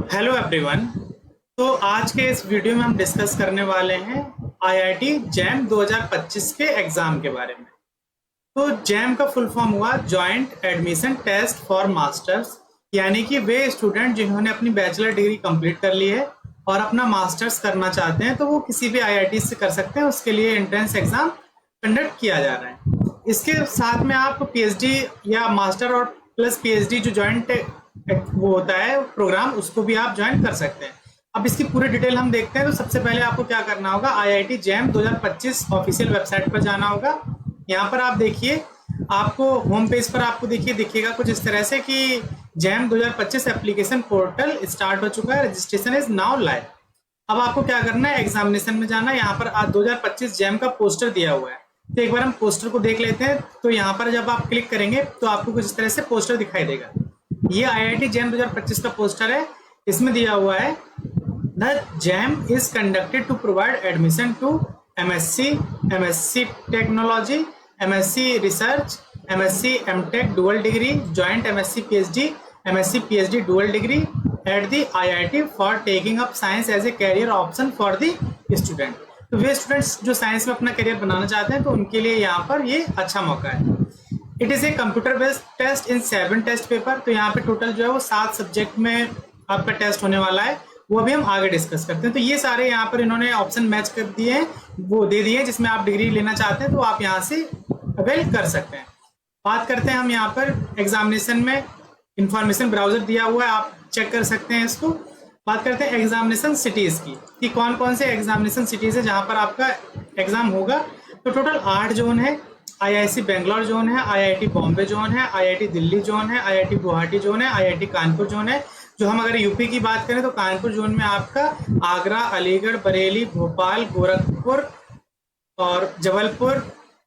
Hello everyone. तो आज के इस वीडियो में हम डिस्कस करने वाले हैं आईआईटी जैम 2025 के एग्ज़ाम के बारे में। तो जैम का फुल फॉर्म हुआ joint admission test for masters, यानी कि वे स्टूडेंट जिन्होंने अपनी बैचलर डिग्री कंप्लीट कर ली है और अपना मास्टर्स करना चाहते हैं तो वो किसी भी आईआईटी से कर सकते हैं। उसके लिए एंट्रेंस एग्ज़ाम कंडक्ट किया जा रहा है। इसके साथ में आप पीएचडी या मास्टर और प्लस पीएचडी जो जॉइंट वो होता है प्रोग्राम, उसको भी आप ज्वाइन कर सकते हैं। अब इसकी पूरी डिटेल हम देखते हैं। तो सबसे पहले आपको क्या करना होगा, आईआईटी जैम 2025 ऑफिशियल वेबसाइट पर जाना होगा। यहाँ पर आप देखिए, आपको होम पेज पर आपको दिखेगा कुछ इस तरह से कि जैम 2025 एप्लीकेशन पोर्टल स्टार्ट हो चुका है, रजिस्ट्रेशन इज नाउ लाइव। अब आपको क्या करना है, एग्जामिनेशन में जाना है। यहाँ पर आज 2025 जैम का पोस्टर दिया हुआ है, तो एक बार हम पोस्टर को देख लेते हैं। तो यहाँ पर जब आप क्लिक करेंगे तो आपको कुछ इस तरह से पोस्टर दिखाई देगा। ये आईआईटी जैम 2025 का पोस्टर है। इसमें दिया हुआ है the JAM is conducted to provide admission to MSc, MSc technology, MSc research, MSc MTech dual degree, joint MSc PhD, MSc PhD dual degree at the IIT for taking up science as a career option for the student. तो वे students जो science में अपना career बनाना चाहते हैं तो उनके लिए यहाँ पर ये अच्छा मौका है। It is a computer based test in 7 test paper. तो यहाँ पे टोटल जो है वो 7 सब्जेक्ट में आपका टेस्ट होने वाला है, वो अभी हम आगे डिस्कस करते हैं। तो ये सारे यहाँ पर इन्होंने ऑप्शन मैच कर दिए हैं, वो दे दिए हैं जिसमें आप डिग्री लेना चाहते हैं तो आप यहाँ से अवेल कर सकते हैं। बात करते हैं हम यहाँ पर एग्जामिनेशन में इंफॉर्मेशन ब्राउजर दिया हुआ है, आप चेक कर सकते हैं इसको। बात करते हैं एग्जामिनेशन सिटीज़ की कि कौन कौन से एग्जामिनेशन सिटीज़ है जहाँ पर आपका एग्जाम होगा। तो टोटल 8 जोन है। आईआईसी बेंगलोर जोन है, आईआईटी बॉम्बे जोन है, आईआईटी दिल्ली जोन है, आईआईटी गुवाहाटी जोन है, आईआईटी कानपुर जोन है। जो हम अगर यूपी की बात करें तो कानपुर जोन में आपका आगरा, अलीगढ़, बरेली, भोपाल, गोरखपुर और जबलपुर,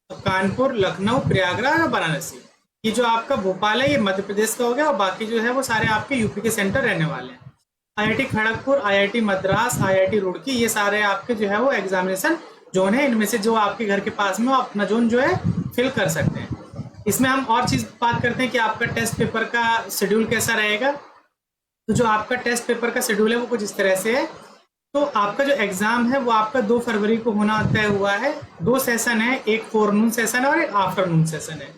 कानपुर, लखनऊ, प्रयागराज और वाराणसी। ये जो आपका भोपाल है ये मध्य प्रदेश का हो गया और बाकी जो है वो सारे आपके यूपी के सेंटर रहने वाले हैं। IIT Kharagpur, IIT Madras, IIT Roorkee, ये सारे आपके जो है वो एग्जामिनेशन जोन है। इनमें से जो आपके घर के पास में आप अपना जोन जो है फिल कर सकते हैं। इसमें हम और चीज़ बात करते हैं कि आपका टेस्ट पेपर का शेड्यूल कैसा रहेगा। तो जो आपका टेस्ट पेपर का शेड्यूल है वो कुछ इस तरह से है। तो आपका जो एग्ज़ाम है वो आपका 2 फरवरी को होना तय हुआ है। 2 सेशन है, एक फोरनून सेशन है और एक आफ्टरनून सेशन है।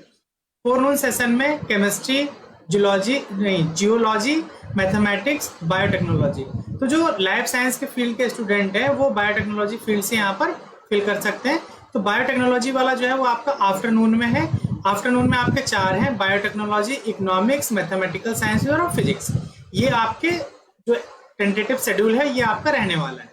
फोरनून सेशन में केमिस्ट्री, जियोलॉजी, मैथमेटिक्स, बायोटेक्नोलॉजी। तो जो लाइफ साइंस के फील्ड के स्टूडेंट हैं वो बायोटेक्नोलॉजी फील्ड से यहाँ पर फिल कर सकते हैं। तो बायोटेक्नोलॉजी वाला जो है वो आपका आफ्टरनून में है। आफ्टरनून में आपके 4 हैं, बायोटेक्नोलॉजी, इकोनॉमिक्स, मैथमेटिकल साइंस और फिजिक्स। ये आपके जो टेंटेटिव शेड्यूल है ये आपका रहने वाला है।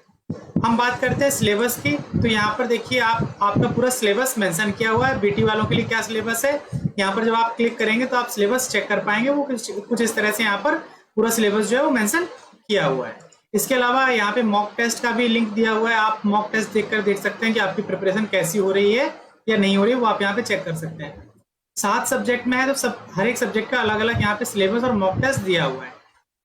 हम बात करते हैं सिलेबस की। तो यहाँ पर देखिए आपका पूरा सिलेबस मेंशन किया हुआ है। बीटी वालों के लिए क्या सिलेबस है, यहाँ पर जब आप क्लिक करेंगे तो आप सिलेबस चेक कर पाएंगे। वो कुछ इस तरह से यहाँ पर पूरा सिलेबस जो है वो मेंशन किया हुआ है। इसके अलावा यहाँ पे मॉक टेस्ट का भी लिंक दिया हुआ है। आप मॉक टेस्ट देख सकते हैं कि आपकी प्रिपरेशन कैसी हो रही है या नहीं हो रही है, वो आप यहाँ पे चेक कर सकते हैं। 7 सब्जेक्ट में है तो हर एक सब्जेक्ट का अलग अलग यहाँ पे सिलेबस और मॉक टेस्ट दिया हुआ है।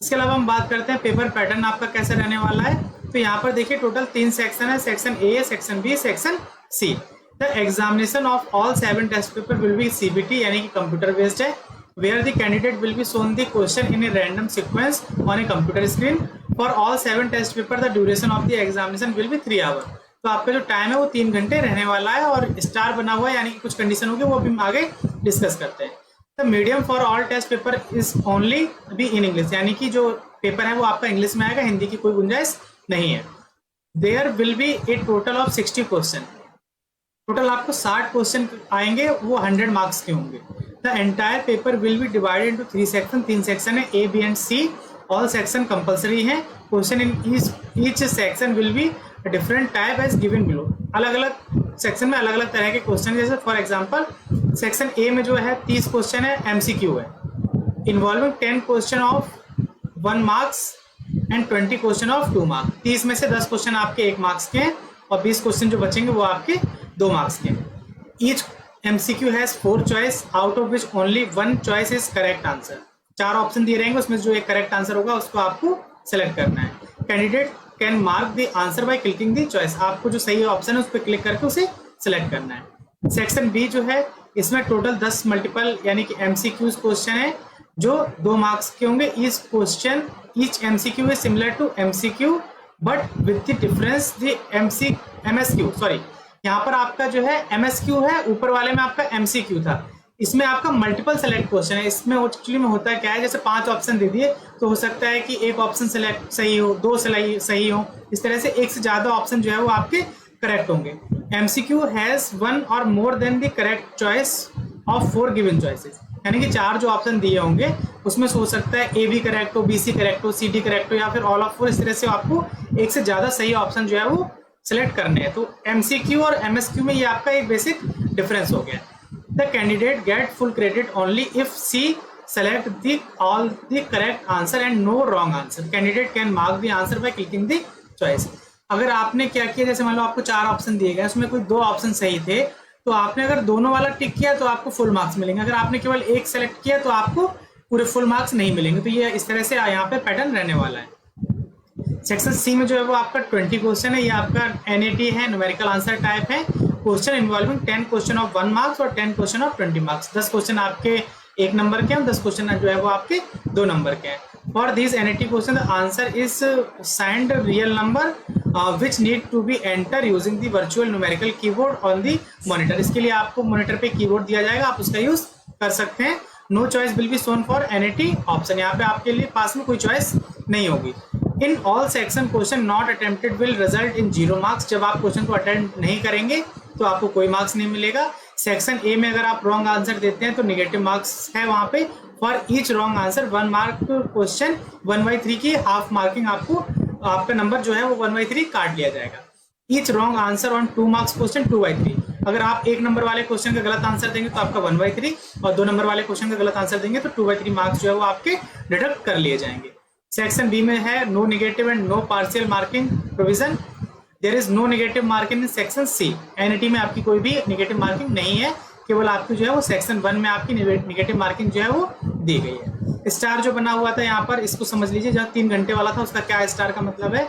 इसके अलावा हम बात करते हैं पेपर पैटर्न आपका कैसे रहने वाला है। तो यहाँ पर देखिए टोटल 3 सेक्शन है, section A, section B, section C. The examination of all 7 test paper will be CBT, यानी कि कंप्यूटर बेस्ड है, where the candidate will be shown the question in a random sequence on a computer screen. For all 7 test paper the duration of the examination will be 3 hours. तो आपका जो time है वो 3 घंटे रहने वाला है और स्टार बना हुआ है, यानी कि कुछ कंडीशन होगी वो भी हम आगे डिस्कस करते हैं। The medium for all test paper is only be in English, यानी कि जो पेपर है वो आपका इंग्लिश में आएगा, हिंदी की कोई गुंजाइश नहीं है। There will be a total of 60 question. Total आपको 60 क्वेश्चन आएंगे, वो 100 मार्क्स के होंगे। The entire paper will be divided into 3 sections। 3 section है, A, B and C। All section compulsory है। Question in each section will be a different type as given below। अलग अलग section में अलग अलग तरह के क्वेश्चन, जैसे फॉर एग्जांपल सेक्शन A में जो है 30 क्वेश्चन है, MCQ है, involving 10 question of 1 marks and 20 question of 2 marks. 30 में से 10 क्वेश्चन आपके 1 मार्क्स के हैं और 20 क्वेश्चन जो बचेंगे वो आपके 2 मार्क्स के हैं। Each MCQ has 4 choice out of which only 1 choice is correct answer। 4 option दिए रहेंगे, उसमें जो एक करेक्ट आंसर होगा उसको आपको सेलेक्ट करना है। Candidate can mark the answer by clicking the choice. आपको जो सही ऑप्शन है उस पर क्लिक करके उसे सेलेक्ट करना है। सेक्शन बी जो है इसमें टोटल 10 मल्टीपल यानी कि MCQ क्वेश्चन है, जो 2 मार्क्स के होंगे। Each MCQ is similar to MCQ but with the difference the MSQ, sorry यहाँ पर आपका जो है MSQ है, ऊपर वाले में आपका MCQ था। इसमें आपका मल्टीपल सेलेक्ट क्वेश्चन है। इसमें एक्चुअली में होता है क्या है, जैसे 5 ऑप्शन दे दिए तो हो सकता है कि एक ऑप्शन सेलेक्ट सही हो, 2 सही हो, इस तरह से एक से ज्यादा ऑप्शन जो है वो आपके करेक्ट होंगे। MCQ हैज वन और more than the correct choice of 4 given choices, यानी कि 4 जो ऑप्शन दिए होंगे उसमें हो सकता है A भी करेक्ट हो, BC करेक्ट हो, CD करेक्ट हो, या फिर ऑल ऑफ 4। इस तरह से आपको एक से ज्यादा सही ऑप्शन जो है वो सेलेक्ट करने हैं। तो MCQ और MSQ में ये आपका एक बेसिक डिफरेंस हो गया। The candidate get full credit only if she select all the correct answer and no wrong answer. Candidate can mark the answer by clicking the choice. अगर आपने क्या किया, जैसे मान लो आपको 4 ऑप्शन दिए गए, उसमें कोई 2 ऑप्शन सही थे, तो आपने अगर दोनों वाला टिक किया तो आपको फुल मार्क्स मिलेंगे। अगर आपने केवल एक सेलेक्ट किया तो आपको पूरे फुल मार्क्स नहीं मिलेंगे। तो ये इस तरह से यहाँ पे पैटर्न रहने वाला है। सेक्शन सी में जो है वो आपका 20 क्वेश्चन है। ये आपका NAT है, न्यूमेरिकल आंसर टाइप है। Question involving 10 question of 1 marks और 10 क्वेश्चन ऑफ 20 मार्क्स। 10 क्वेश्चन आपके 1 नंबर के हैं, 10 क्वेश्चन जो है वो आपके 2 नंबर के हैं। For this NAT question the answer is signed real number which need to be enter using the virtual numerical keyboard on the monitor. इसके लिए आपको मॉनिटर पे कीबोर्ड दिया जाएगा, आप उसका यूज कर सकते हैं। No choice will be shown for NAT option, यहाँ पे आपके लिए पास में कोई चॉइस नहीं होगी। In all section question not attempted will result in 0 marks. जब आप क्वेश्चन को अटेम्प्ट नहीं करेंगे तो आपको कोई मार्क्स नहीं मिलेगा। सेक्शन ए में अगर आप रॉन्ग आंसर देते हैं तो नेगेटिव मार्क्स है वहां पे। For each wrong answer 1 mark question 1/3 की हाफ मार्किंग, आपको आपका नंबर जो है वो 1/3 काट लिया जाएगा। Each wrong answer on 2 marks question 2/3। अगर आप 1 नंबर वाले क्वेश्चन का गलत आंसर देंगे तो आपका 1/3, और 2 नंबर वाले क्वेश्चन का गलत आंसर देंगे तो 2/3 मार्क्स जो है वो आपके डिडक्ट कर लिए जाएंगे। सेक्शन बी में है no negative and no partial marking provision. There is no negative marking in section C. NAT में आपकी कोई भी नेगेटिव मार्किंग नहीं है, केवल आपकी जो है वो सेक्शन 1 में आपकी नेगेटिव मार्किंग जो है वो दी गई है। स्टार जो बना हुआ था यहाँ पर, इसको समझ लीजिए, जहाँ 3 घंटे वाला था उसका क्या स्टार का मतलब है।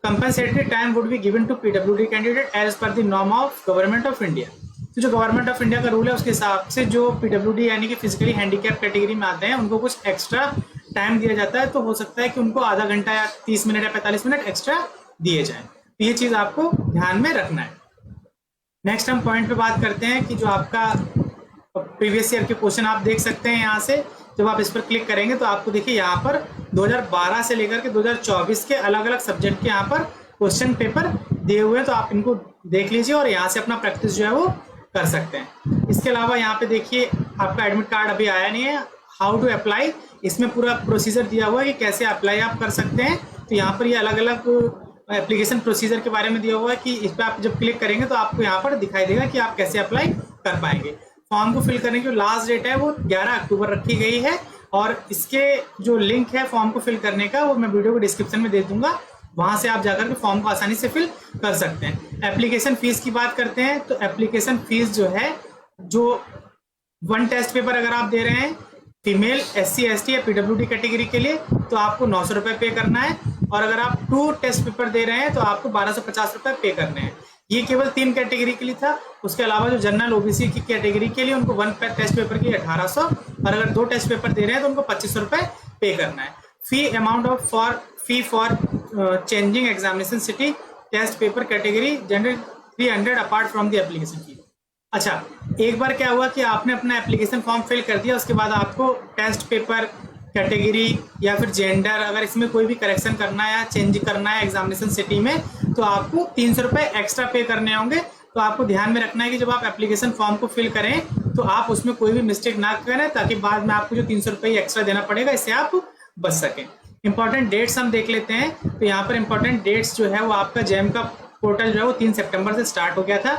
Compensatory time would be given to PWD candidate as per the norm of government of India. तो जो गवर्नमेंट ऑफ इंडिया का रूल है उसके हिसाब से जो PWD यानी कि फिजिकली हैंडीकैप कैटेगरी में आते हैं उनको कुछ एक्स्ट्रा टाइम दिया जाता है। तो हो सकता है कि उनको आधा घंटा या 30 मिनट या 45 मिनट एक्स्ट्रा दिए जाए। तो ये चीज आपको ध्यान में रखना है। नेक्स्ट हम पॉइंट पे बात करते हैं कि जो आपका प्रीवियस ईयर के क्वेश्चन आप देख सकते हैं यहाँ से। जब आप इस पर क्लिक करेंगे तो आपको देखिए यहाँ पर 2012 से लेकर के 2024 के अलग अलग सब्जेक्ट के यहाँ पर क्वेश्चन पेपर दिए हुए हैं। तो आप इनको देख लीजिए और यहाँ से अपना प्रैक्टिस जो है वो कर सकते हैं। इसके अलावा यहाँ पे देखिए आपका एडमिट कार्ड अभी आया नहीं है। हाउ टू अप्लाई, इसमें पूरा प्रोसीजर दिया हुआ है कि कैसे अप्लाई आप कर सकते हैं। तो यहाँ पर ये अलग अलग एप्लीकेशन प्रोसीजर के बारे में दिया हुआ है कि इस पर आप जब क्लिक करेंगे तो आपको यहाँ पर दिखाई देगा कि आप कैसे अप्लाई कर पाएंगे। फॉर्म को फिल करने की लास्ट डेट है वो 11 अक्टूबर रखी गई है, और इसके जो लिंक है फॉर्म को फिल करने का वो मैं वीडियो को डिस्क्रिप्शन में दे दूंगा, वहां से आप जाकर के फॉर्म को आसानी से फिल कर सकते हैं। एप्लीकेशन फीस की बात करते हैं तो एप्लीकेशन फीस जो है, जो 1 टेस्ट पेपर अगर आप दे रहे हैं फीमेल, SC ST या PWD कैटेगरी के लिए तो आपको 900 रुपये पे करना है, और अगर आप 2 टेस्ट पेपर दे रहे हैं तो आपको 1250 रुपये पे करने हैं। ये केवल 3 कैटेगरी के लिए था। उसके अलावा जो जनरल OBC की कैटेगरी के लिए उनको 1 टेस्ट पेपर की 1800, और अगर 2 टेस्ट पेपर दे रहे हैं तो उनको 2500 रुपये पे करना है। Fee amount of fee for changing examination city test paper category general 300 apart from the application fee. अच्छा, एक बार क्या हुआ कि आपने अपना एप्लीकेशन फॉर्म फिल कर दिया, उसके बाद आपको टेस्ट पेपर कैटेगरी या फिर जेंडर, अगर इसमें कोई भी करेक्शन करना है या चेंज करना है एग्जामिनेशन सिटी में, तो आपको 300 रुपये एक्स्ट्रा पे करने होंगे। तो आपको ध्यान में रखना है कि जब आप एप्लीकेशन फॉर्म को फिल करें तो आप उसमें कोई भी मिस्टेक ना करें, ताकि बाद में आपको जो 300 रुपये एक्स्ट्रा देना पड़ेगा इससे आप बच सकें। इंपॉर्टेंट डेट्स हम देख लेते हैं। तो यहाँ पर इंपॉर्टेंट डेट्स जो है वो आपका जैम का पोर्टल जो है वो 3 सितंबर से स्टार्ट हो गया था।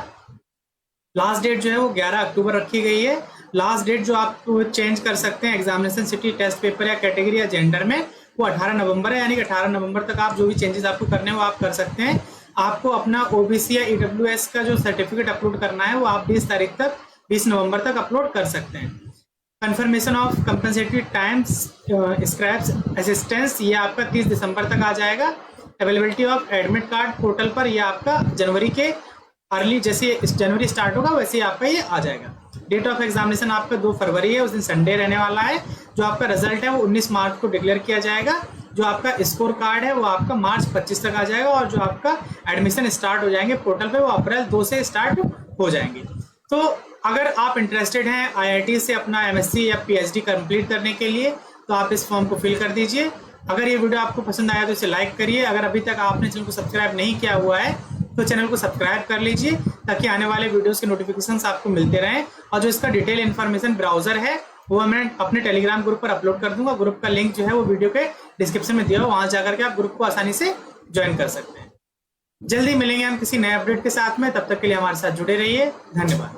लास्ट डेट जो है वो 11 अक्टूबर रखी गई है। लास्ट डेट जो आप चेंज कर सकते हैं एग्जामिनेशन सिटी टेस्ट पेपर या कैटेगरी या जेंडर में, वो 18 नवंबर है, यानी कि 18 नवंबर तक आप जो भी चेंजेस आपको करने हैं वो आप कर सकते हैं। आपको अपना OBC या EWS का जो सर्टिफिकेट अपलोड करना है वो आप 20 नवंबर तक अपलोड कर सकते हैं। Confirmation of compensatory times scraps assistance, ये आपका 30 दिसंबर तक आ जाएगा। Availability of admit card portal पर, यह आपका जनवरी के अर्ली, जैसे जनवरी स्टार्ट होगा वैसे ही आपका ये आ जाएगा। डेट ऑफ एग्जामिनेशन आपका 2 फरवरी है, उस दिन संडे रहने वाला है। जो आपका रिजल्ट है वो 19 मार्च को डिक्लेयर किया जाएगा। जो आपका स्कोर कार्ड है वो आपका मार्च 25 तक आ जाएगा, और जो आपका एडमिशन स्टार्ट हो जाएंगे पोर्टल पे वो अप्रैल 2 से स्टार्ट हो जाएंगे। तो अगर आप इंटरेस्टेड हैं IIT से अपना MSc या PhD कंप्लीट करने के लिए, तो आप इस फॉर्म को फिल कर दीजिए। अगर ये वीडियो आपको पसंद आया तो इसे लाइक करिए। अगर अभी तक आपने चैनल को सब्सक्राइब नहीं किया हुआ है तो चैनल को सब्सक्राइब कर लीजिए, ताकि आने वाले वीडियोस के नोटिफिकेशंस आपको मिलते रहें। और जो इसका डिटेल इन्फॉर्मेशन ब्राउजर है वो मैं अपने टेलीग्राम ग्रुप पर अपलोड कर दूंगा। ग्रुप का लिंक जो है वो वीडियो के डिस्क्रिप्शन में दिया हुआ, वहां जाकर के आप ग्रुप को आसानी से ज्वाइन कर सकते हैं। जल्दी मिलेंगे हम किसी नए अपडेट के साथ में, तब तक के लिए हमारे साथ जुड़े रहिए। धन्यवाद।